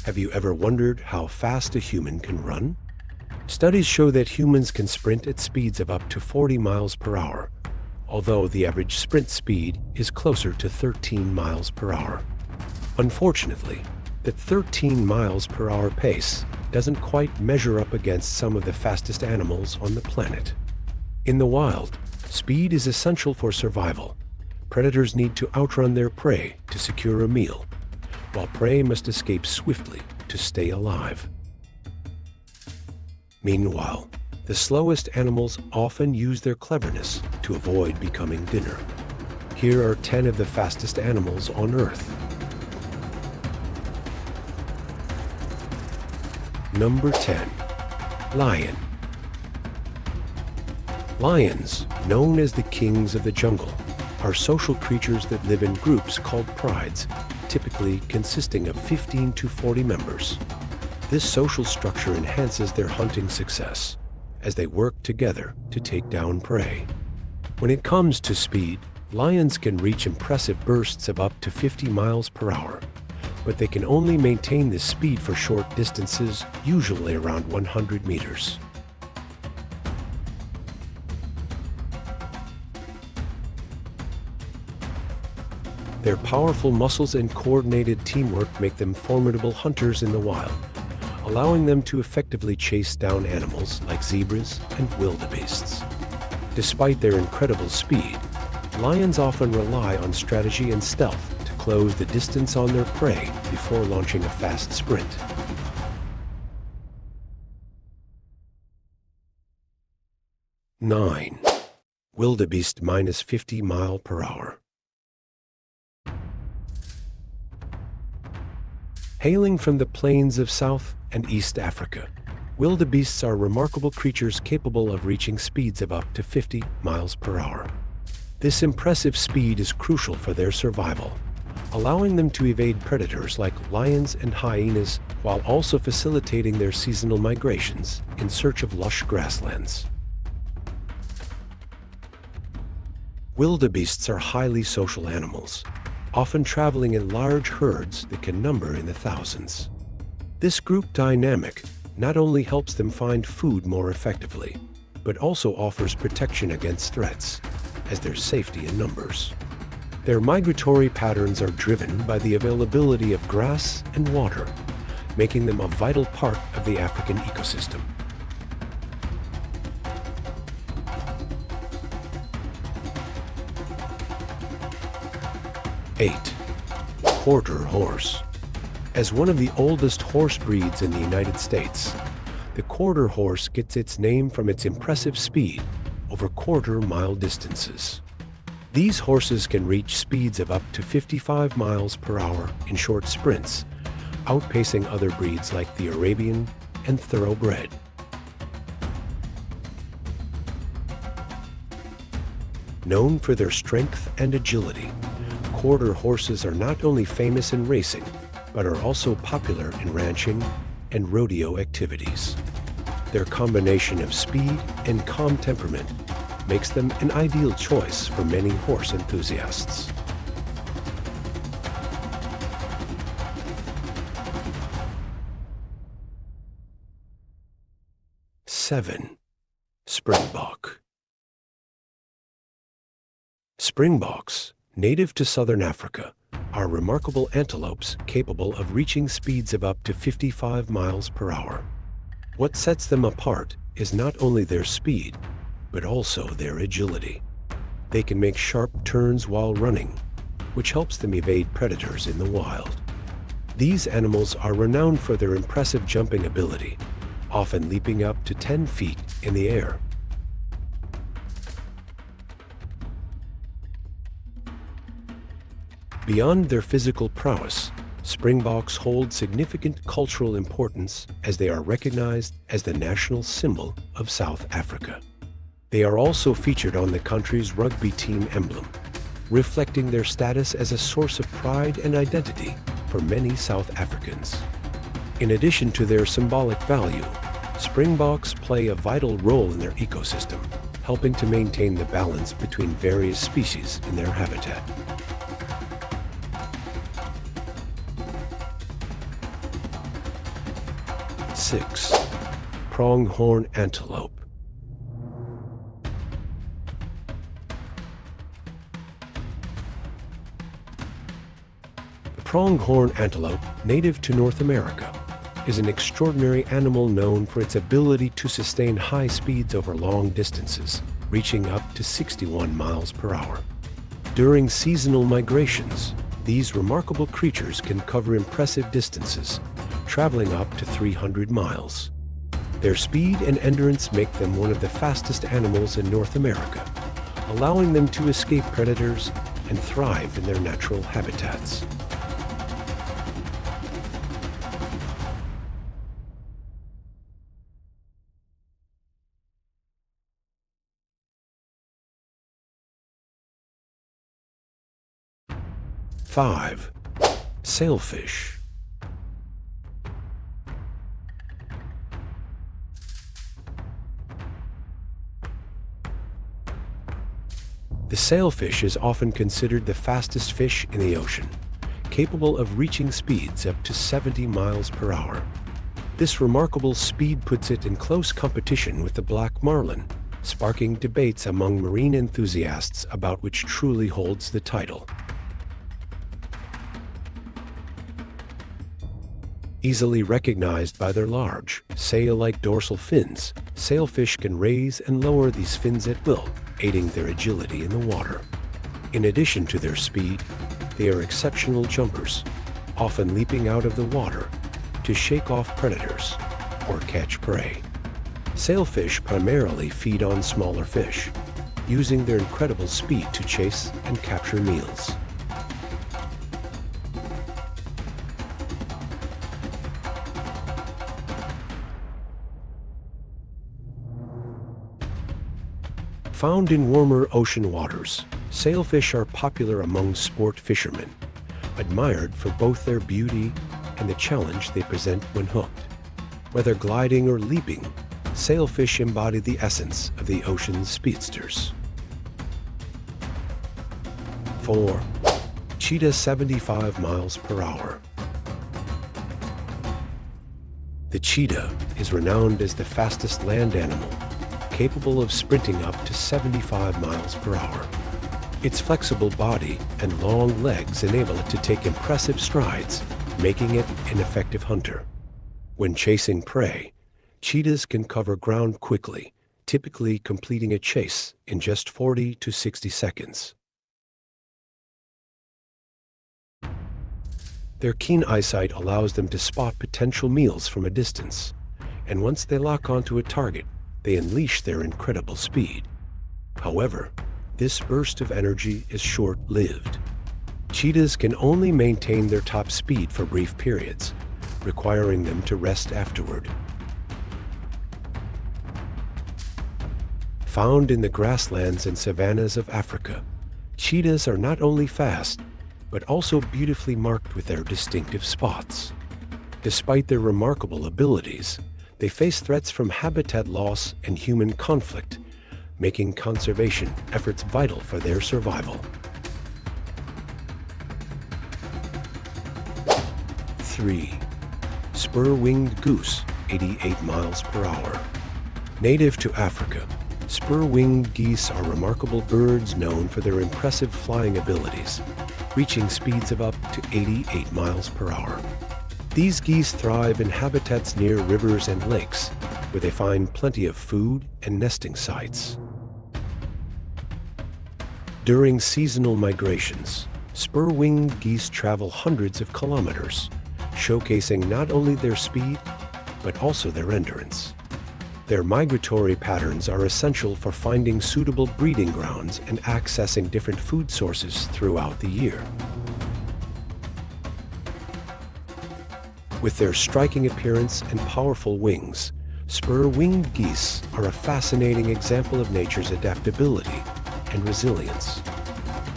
Have you ever wondered how fast a human can run? Studies show that humans can sprint at speeds of up to 40 miles per hour, although the average sprint speed is closer to 13 miles per hour. Unfortunately, that 13 miles per hour pace doesn't quite measure up against some of the fastest animals on the planet. In the wild, speed is essential for survival. Predators need to outrun their prey to secure a meal, while prey must escape swiftly to stay alive. Meanwhile, the slowest animals often use their cleverness to avoid becoming dinner. Here are 10 of the fastest animals on Earth. Number 10. Lion. Lions, known as the kings of the jungle, are social creatures that live in groups called prides, typically consisting of 15 to 40 members. This social structure enhances their hunting success as they work together to take down prey. When it comes to speed, lions can reach impressive bursts of up to 50 miles per hour, but they can only maintain this speed for short distances, usually around 100 meters. Their powerful muscles and coordinated teamwork make them formidable hunters in the wild, allowing them to effectively chase down animals like zebras and wildebeests. Despite their incredible speed, lions often rely on strategy and stealth to close the distance on their prey before launching a fast sprint. Nine. Wildebeest minus 50 mile per hour. Hailing from the plains of South and East Africa, wildebeests are remarkable creatures capable of reaching speeds of up to 50 miles per hour. This impressive speed is crucial for their survival, allowing them to evade predators like lions and hyenas while also facilitating their seasonal migrations in search of lush grasslands. Wildebeests are highly social animals, often traveling in large herds that can number in the thousands. This group dynamic not only helps them find food more effectively, but also offers protection against threats, as there's safety in numbers. Their migratory patterns are driven by the availability of grass and water, making them a vital part of the African ecosystem. Eight. Quarter horse. As one of the oldest horse breeds in the United States, the quarter horse gets its name from its impressive speed over quarter-mile distances. These horses can reach speeds of up to 55 miles per hour in short sprints, outpacing other breeds like the Arabian and Thoroughbred. Known for their strength and agility, quarter horses are not only famous in racing, but are also popular in ranching and rodeo activities. Their combination of speed and calm temperament makes them an ideal choice for many horse enthusiasts. Seven. Springbok. Springboks, native to southern Africa, are remarkable antelopes capable of reaching speeds of up to 55 miles per hour. What sets them apart is not only their speed, but also their agility. They can make sharp turns while running, which helps them evade predators in the wild. These animals are renowned for their impressive jumping ability, often leaping up to 10 feet in the air. Beyond their physical prowess, Springboks hold significant cultural importance as they are recognized as the national symbol of South Africa. They are also featured on the country's rugby team emblem, reflecting their status as a source of pride and identity for many South Africans. In addition to their symbolic value, Springboks play a vital role in their ecosystem, helping to maintain the balance between various species in their habitat. 6. Pronghorn antelope. The pronghorn antelope, native to North America, is an extraordinary animal known for its ability to sustain high speeds over long distances, reaching up to 61 miles per hour. During seasonal migrations, these remarkable creatures can cover impressive distances, traveling up to 300 miles. Their speed and endurance make them one of the fastest animals in North America, allowing them to escape predators and thrive in their natural habitats. Five. Sailfish. The sailfish is often considered the fastest fish in the ocean, capable of reaching speeds up to 70 miles per hour. This remarkable speed puts it in close competition with the black marlin, sparking debates among marine enthusiasts about which truly holds the title. Easily recognized by their large, sail-like dorsal fins, sailfish can raise and lower these fins at will, aiding their agility in the water. In addition to their speed, they are exceptional jumpers, often leaping out of the water to shake off predators or catch prey. Sailfish primarily feed on smaller fish, using their incredible speed to chase and capture meals. Found in warmer ocean waters, sailfish are popular among sport fishermen, admired for both their beauty and the challenge they present when hooked. Whether gliding or leaping, sailfish embody the essence of the ocean's speedsters. 4. Cheetah 75 miles per hour. The cheetah is renowned as the fastest land animal, capable of sprinting up to 75 miles per hour. Its flexible body and long legs enable it to take impressive strides, making it an effective hunter. When chasing prey, cheetahs can cover ground quickly, typically completing a chase in just 40 to 60 seconds. Their keen eyesight allows them to spot potential meals from a distance, and once they lock onto a target, they unleash their incredible speed. However, this burst of energy is short-lived. Cheetahs can only maintain their top speed for brief periods, requiring them to rest afterward. Found in the grasslands and savannas of Africa, cheetahs are not only fast, but also beautifully marked with their distinctive spots. Despite their remarkable abilities, they face threats from habitat loss and human conflict, making conservation efforts vital for their survival. 3. Spur-winged goose, 88 miles per hour. Native to Africa, spur-winged geese are remarkable birds known for their impressive flying abilities, reaching speeds of up to 88 miles per hour. These geese thrive in habitats near rivers and lakes, where they find plenty of food and nesting sites. During seasonal migrations, spur-winged geese travel hundreds of kilometers, showcasing not only their speed, but also their endurance. Their migratory patterns are essential for finding suitable breeding grounds and accessing different food sources throughout the year. With their striking appearance and powerful wings, spur-winged geese are a fascinating example of nature's adaptability and resilience.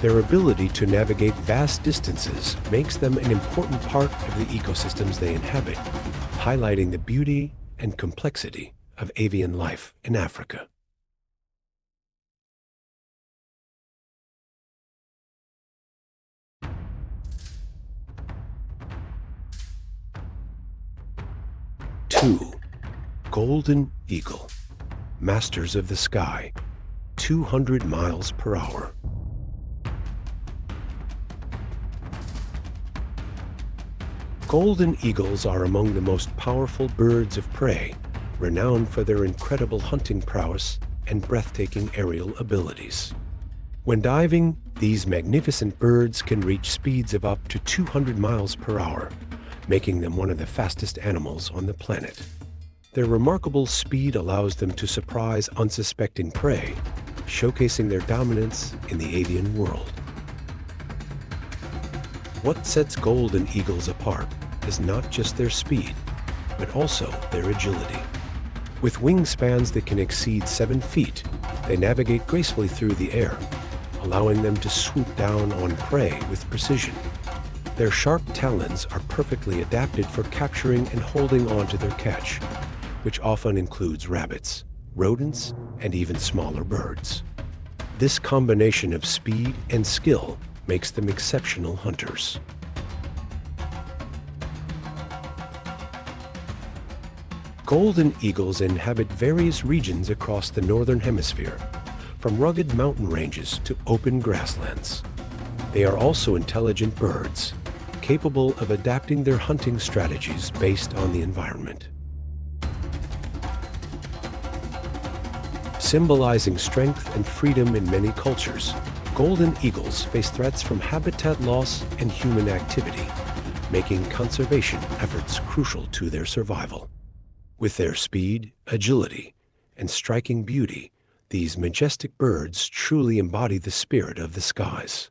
Their ability to navigate vast distances makes them an important part of the ecosystems they inhabit, highlighting the beauty and complexity of avian life in Africa. 2. Golden Eagle, masters of the sky, 200 miles per hour. Golden eagles are among the most powerful birds of prey, renowned for their incredible hunting prowess and breathtaking aerial abilities. When diving, these magnificent birds can reach speeds of up to 200 miles per hour, making them one of the fastest animals on the planet. Their remarkable speed allows them to surprise unsuspecting prey, showcasing their dominance in the avian world. What sets golden eagles apart is not just their speed, but also their agility. With wingspans that can exceed 7 feet, they navigate gracefully through the air, allowing them to swoop down on prey with precision. Their sharp talons are perfectly adapted for capturing and holding on to their catch, which often includes rabbits, rodents, and even smaller birds. This combination of speed and skill makes them exceptional hunters. Golden eagles inhabit various regions across the northern hemisphere, from rugged mountain ranges to open grasslands. They are also intelligent birds, capable of adapting their hunting strategies based on the environment. Symbolizing strength and freedom in many cultures, golden eagles face threats from habitat loss and human activity, making conservation efforts crucial to their survival. With their speed, agility, and striking beauty, these majestic birds truly embody the spirit of the skies.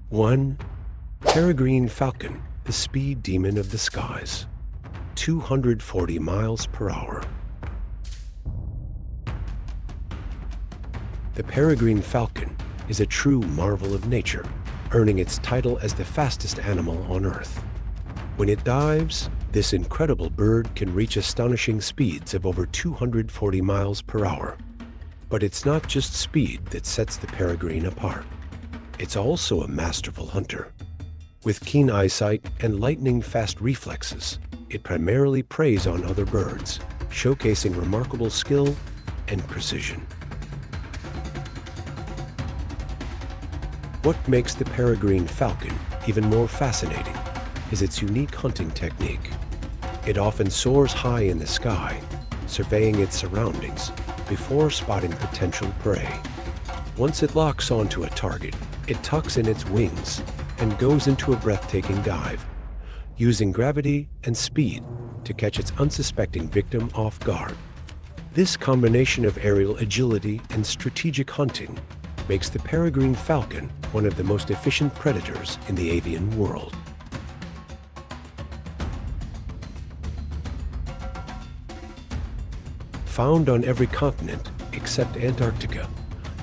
One, peregrine falcon, the speed demon of the skies, 240 miles per hour. The peregrine falcon is a true marvel of nature, earning its title as the fastest animal on Earth. When it dives, this incredible bird can reach astonishing speeds of over 240 miles per hour. But it's not just speed that sets the peregrine apart. It's also a masterful hunter. With keen eyesight and lightning-fast reflexes, it primarily preys on other birds, showcasing remarkable skill and precision. What makes the peregrine falcon even more fascinating is its unique hunting technique. It often soars high in the sky, surveying its surroundings before spotting potential prey. Once it locks onto a target, it tucks in its wings and goes into a breathtaking dive, using gravity and speed to catch its unsuspecting victim off guard. This combination of aerial agility and strategic hunting makes the peregrine falcon one of the most efficient predators in the avian world. Found on every continent except Antarctica,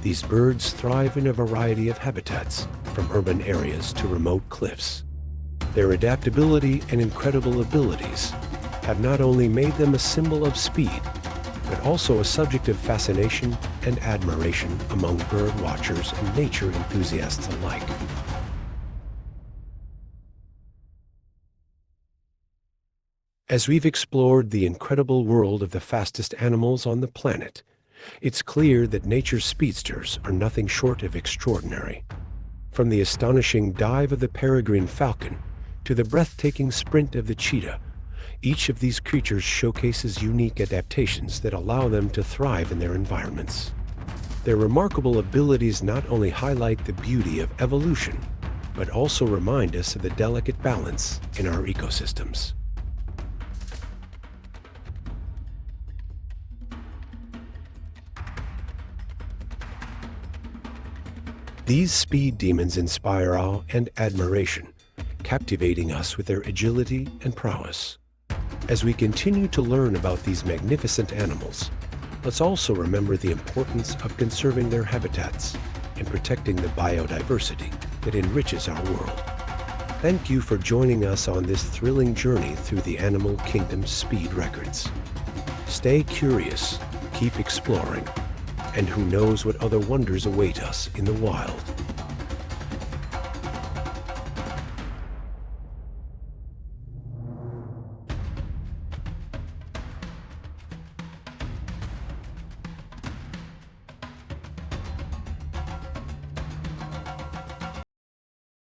these birds thrive in a variety of habitats, from urban areas to remote cliffs. Their adaptability and incredible abilities have not only made them a symbol of speed, but also a subject of fascination and admiration among bird watchers and nature enthusiasts alike. As we've explored the incredible world of the fastest animals on the planet, it's clear that nature's speedsters are nothing short of extraordinary. From the astonishing dive of the peregrine falcon to the breathtaking sprint of the cheetah, each of these creatures showcases unique adaptations that allow them to thrive in their environments. Their remarkable abilities not only highlight the beauty of evolution, but also remind us of the delicate balance in our ecosystems. These speed demons inspire awe and admiration, captivating us with their agility and prowess. As we continue to learn about these magnificent animals, let's also remember the importance of conserving their habitats and protecting the biodiversity that enriches our world. Thank you for joining us on this thrilling journey through the animal kingdom's speed records. Stay curious, keep exploring, and who knows what other wonders await us in the wild.